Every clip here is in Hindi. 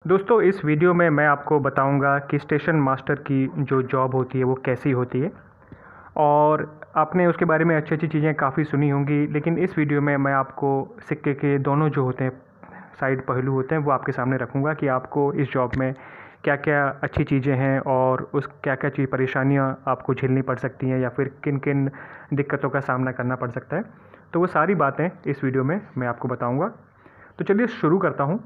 दोस्तों इस वीडियो में मैं आपको बताऊंगा कि स्टेशन मास्टर की जो जॉब होती है वो कैसी होती है। और आपने उसके बारे में अच्छी अच्छी चीज़ें काफ़ी सुनी होंगी, लेकिन इस वीडियो में मैं आपको सिक्के के दोनों जो होते हैं, साइड पहलू होते हैं, वो आपके सामने रखूँगा कि आपको इस जॉब में क्या क्या अच्छी चीज़ें हैं और उस क्या क्या चीज़ परेशानियाँ आपको झेलनी पड़ सकती हैं या फिर किन किन दिक्कतों का सामना करना पड़ सकता है। तो वो सारी बातें इस वीडियो में मैं आपको बताऊँगा। तो चलिए शुरू करता हूँ।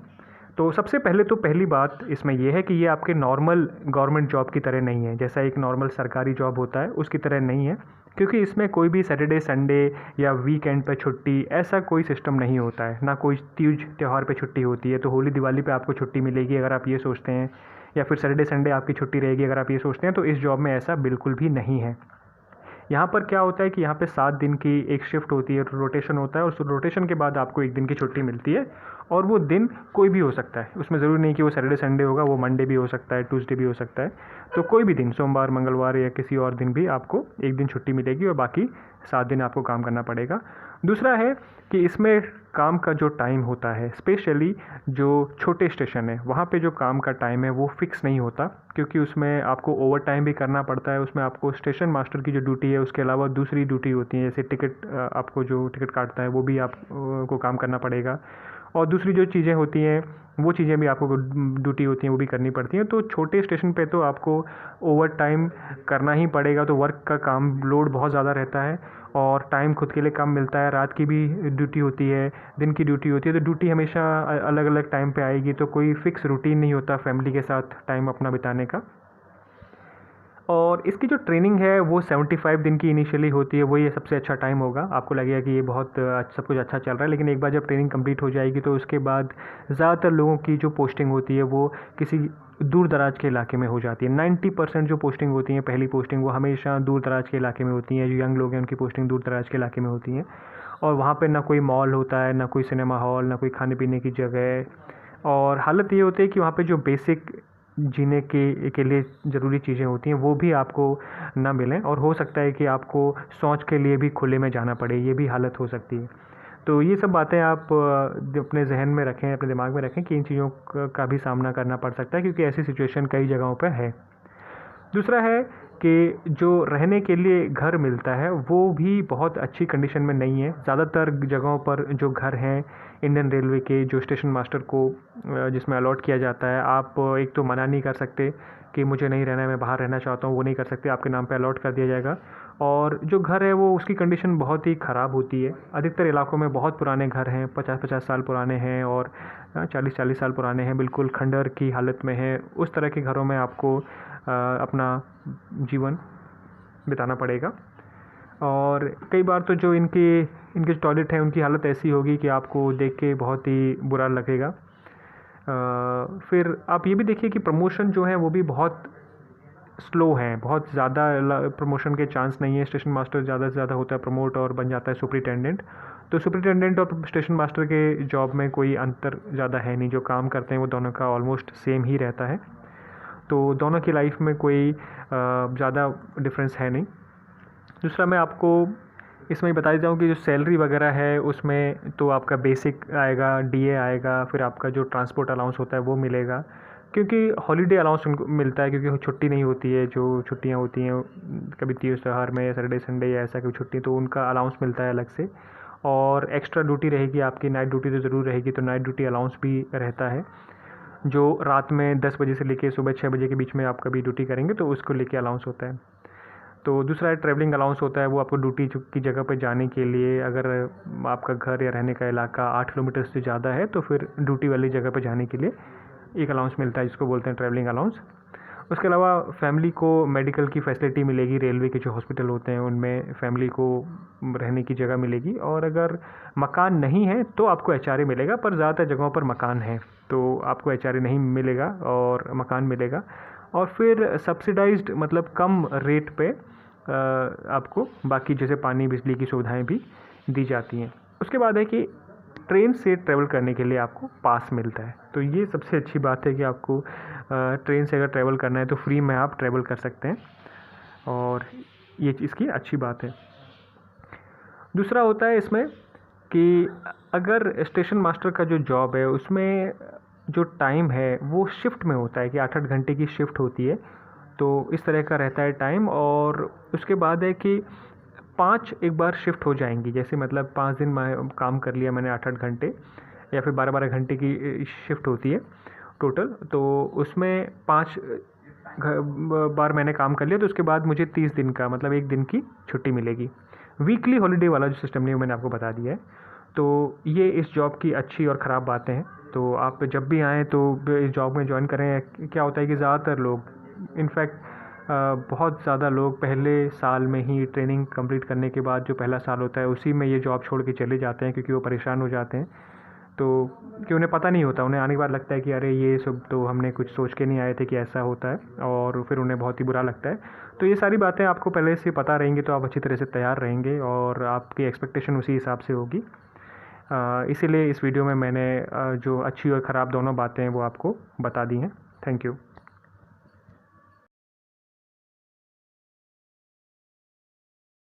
तो सबसे पहले तो पहली बात इसमें यह है कि ये आपके नॉर्मल गवर्नमेंट जॉब की तरह नहीं है। जैसा एक नॉर्मल सरकारी जॉब होता है उसकी तरह नहीं है, क्योंकि इसमें कोई भी सैटरडे संडे या वीकेंड पे छुट्टी ऐसा कोई सिस्टम नहीं होता है। ना कोई तीज त्यौहार पे छुट्टी होती है, तो होली दिवाली पे आपको छुट्टी मिलेगी अगर आप ये सोचते हैं, या फिर सैटरडे संडे आपकी छुट्टी रहेगी अगर आप ये सोचते हैं। तो इस जॉब में ऐसा बिल्कुल भी नहीं है। यहाँ पर क्या होता है कि यहाँ पे 7 दिन की एक शिफ्ट होती है, रोटेशन होता है, और उस रोटेशन के बाद आपको एक दिन की छुट्टी मिलती है। और वो दिन कोई भी हो सकता है, उसमें ज़रूरी नहीं कि वो सैटरडे संडे होगा, वो मंडे भी हो सकता है, ट्यूसडे भी हो सकता है। तो कोई भी दिन, सोमवार मंगलवार या किसी और दिन भी आपको एक दिन छुट्टी मिलेगी और बाकी 7 दिन आपको काम करना पड़ेगा। दूसरा है कि इसमें काम का जो टाइम होता है, स्पेशली जो छोटे स्टेशन है वहाँ पे जो काम का टाइम है वो फिक्स नहीं होता, क्योंकि उसमें आपको ओवर टाइम भी करना पड़ता है। उसमें आपको स्टेशन मास्टर की जो ड्यूटी है उसके अलावा दूसरी ड्यूटी होती है, जैसे टिकट, आपको जो टिकट काटता है वो भी आप को काम करना पड़ेगा, और दूसरी जो चीज़ें होती हैं वो चीज़ें भी आपको ड्यूटी होती हैं वो भी करनी पड़ती हैं। तो छोटे स्टेशन पे तो आपको ओवर टाइम करना ही पड़ेगा, तो वर्क का काम लोड बहुत ज़्यादा रहता है और टाइम खुद के लिए कम मिलता है। रात की भी ड्यूटी होती है, दिन की ड्यूटी होती है, तो ड्यूटी हमेशा अलग अलग टाइम पे आएगी, तो कोई फिक्स रूटीन नहीं होता फैमिली के साथ टाइम अपना बिताने का। और इसकी जो ट्रेनिंग है वो 75 दिन की इनिशियली होती है। वो ये सबसे अच्छा टाइम होगा, आपको लगेगा कि ये बहुत सब कुछ अच्छा चल रहा है, लेकिन एक बार जब ट्रेनिंग कंप्लीट हो जाएगी तो उसके बाद ज़्यादातर लोगों की जो पोस्टिंग होती है वो किसी दूर दराज के इलाके में हो जाती है। 90% जो पोस्टिंग होती है, पहली पोस्टिंग, वो हमेशा दूर दराज के इलाके में होती हैं। जो यंग लोग हैं उनकी पोस्टिंग दूर दराज के इलाके में होती हैं, और वहाँ पर ना कोई मॉल होता है, ना कोई सिनेमा हॉल, ना कोई खाने पीने की जगह। और हालत ये होती है कि वहाँ पे जो बेसिक जीने के लिए ज़रूरी चीज़ें होती हैं वो भी आपको ना मिलें, और हो सकता है कि आपको शौच के लिए भी खुले में जाना पड़े, ये भी हालत हो सकती है। तो ये सब बातें आप अपने जहन में रखें, अपने दिमाग में रखें कि इन चीज़ों का भी सामना करना पड़ सकता है, क्योंकि ऐसी सिचुएशन कई जगहों पर है। दूसरा है कि जो रहने के लिए घर मिलता है वो भी बहुत अच्छी कंडीशन में नहीं है। ज़्यादातर जगहों पर जो घर हैं इंडियन रेलवे के, जो स्टेशन मास्टर को जिसमें अलॉट किया जाता है, आप एक तो मना नहीं कर सकते कि मुझे नहीं रहना है, मैं बाहर रहना चाहता हूँ, वो नहीं कर सकते, आपके नाम पे अलॉट कर दिया जाएगा। और जो घर है वो उसकी कंडीशन बहुत ही ख़राब होती है। अधिकतर इलाकों में बहुत पुराने घर हैं, 50-50 साल पुराने हैं और 40-40 साल पुराने हैं, बिल्कुल खंडहर की हालत में हैं। उस तरह के घरों में आपको अपना जीवन बिताना पड़ेगा। और कई बार तो जो इनके टॉयलेट हैं उनकी हालत ऐसी होगी कि आपको देख के बहुत ही बुरा लगेगा। फिर आप ये भी देखिए कि प्रमोशन जो है वो भी बहुत स्लो हैं, बहुत ज़्यादा प्रमोशन के चांस नहीं है। स्टेशन मास्टर ज़्यादा से ज़्यादा होता है प्रमोट और बन जाता है सुपरिटेंडेंट। तो सुपरिटेंडेंट और स्टेशन मास्टर के जॉब में कोई अंतर ज़्यादा है नहीं, जो काम करते हैं वो दोनों का ऑलमोस्ट सेम ही रहता है। तो दोनों की लाइफ में कोई ज़्यादा डिफरेंस है नहीं। दूसरा मैं आपको इसमें बता देता हूँ कि जो सैलरी वगैरह है उसमें तो आपका बेसिक आएगा, डीए आएगा, फिर आपका जो ट्रांसपोर्ट अलाउंस होता है वो मिलेगा, क्योंकि हॉलीडे अलाउंस उनको मिलता है, क्योंकि छुट्टी नहीं होती है। जो छुट्टियाँ होती हैं कभी तीज त्यौहार में या सैटरडे संडे या ऐसा कोई छुट्टी, तो उनका अलाउंस मिलता है अलग से। और एक्स्ट्रा ड्यूटी रहेगी आपकी, नाइट ड्यूटी तो ज़रूर रहेगी, तो नाइट ड्यूटी अलाउंस भी रहता है। जो रात में 10 बजे से लेके सुबह 6 बजे के बीच में आप कभी ड्यूटी करेंगे तो उसको लेके अलाउंस होता है। तो दूसरा ट्रैवलिंग अलाउंस होता है, वो आपको ड्यूटी की जगह पर जाने के लिए, अगर आपका घर या रहने का इलाका 8 किलोमीटर से ज़्यादा है तो फिर ड्यूटी वाली जगह पर जाने के लिए एक अलाउंस मिलता है, जिसको बोलते हैं ट्रैवलिंग अलाउंस। उसके अलावा फैमिली को मेडिकल की फैसिलिटी मिलेगी, रेलवे के जो हॉस्पिटल होते हैं उनमें फैमिली को रहने की जगह मिलेगी। और अगर मकान नहीं है तो आपको एचआरए मिलेगा, पर ज़्यादातर जगहों पर मकान है तो आपको एचआरए नहीं मिलेगा और मकान मिलेगा। और फिर सब्सिडाइज्ड, मतलब कम रेट पे आपको बाकी जैसे पानी बिजली की सुविधाएं भी दी जाती हैं। उसके बाद है कि ट्रेन से ट्रैवल करने के लिए आपको पास मिलता है। तो ये सबसे अच्छी बात है कि आपको ट्रेन से अगर ट्रैवल करना है तो फ्री में आप ट्रैवल कर सकते हैं, और ये इसकी अच्छी बात है। दूसरा होता है इसमें कि अगर स्टेशन मास्टर का जो जॉब है उसमें जो टाइम है वो शिफ्ट में होता है कि 8-8 घंटे की शिफ्ट होती है, तो इस तरह का रहता है टाइम। और उसके बाद है कि 5 एक बार शिफ्ट हो जाएंगी, जैसे मतलब 5 दिन मैं काम कर लिया मैंने 8-8 घंटे या फिर 12-12 घंटे की शिफ्ट होती है टोटल, तो उसमें 5 बार मैंने काम कर लिया, तो उसके बाद मुझे 30 दिन का मतलब 1 दिन की छुट्टी मिलेगी। वीकली हॉलीडे वाला जो सिस्टम नहीं, वो मैंने आपको बता दिया है। तो ये इस जॉब की अच्छी और ख़राब बातें हैं। तो आप जब भी आएँ तो इस जॉब में ज्वाइन करें। क्या होता है कि ज़्यादातर लोग, इनफैक्ट बहुत ज़्यादा लोग पहले साल में ही ट्रेनिंग कंप्लीट करने के बाद जो पहला साल होता है उसी में ये जॉब छोड़ के चले जाते हैं, क्योंकि वो परेशान हो जाते हैं। तो कि उन्हें पता नहीं होता, उन्हें आने के बाद लगता है कि अरे ये सब तो हमने कुछ सोच के नहीं आए थे कि ऐसा होता है, और फिर उन्हें बहुत ही बुरा लगता है। तो ये सारी बातें आपको पहले से पता रहेंगी, तो आप अच्छी तरह से तैयार रहेंगे और आपकी एक्सपेक्टेशन उसी हिसाब से होगी। इसीलिए इस वीडियो में मैंने जो अच्छी और ख़राब दोनों बातें हैं वो आपको बता दी हैं। Thank you.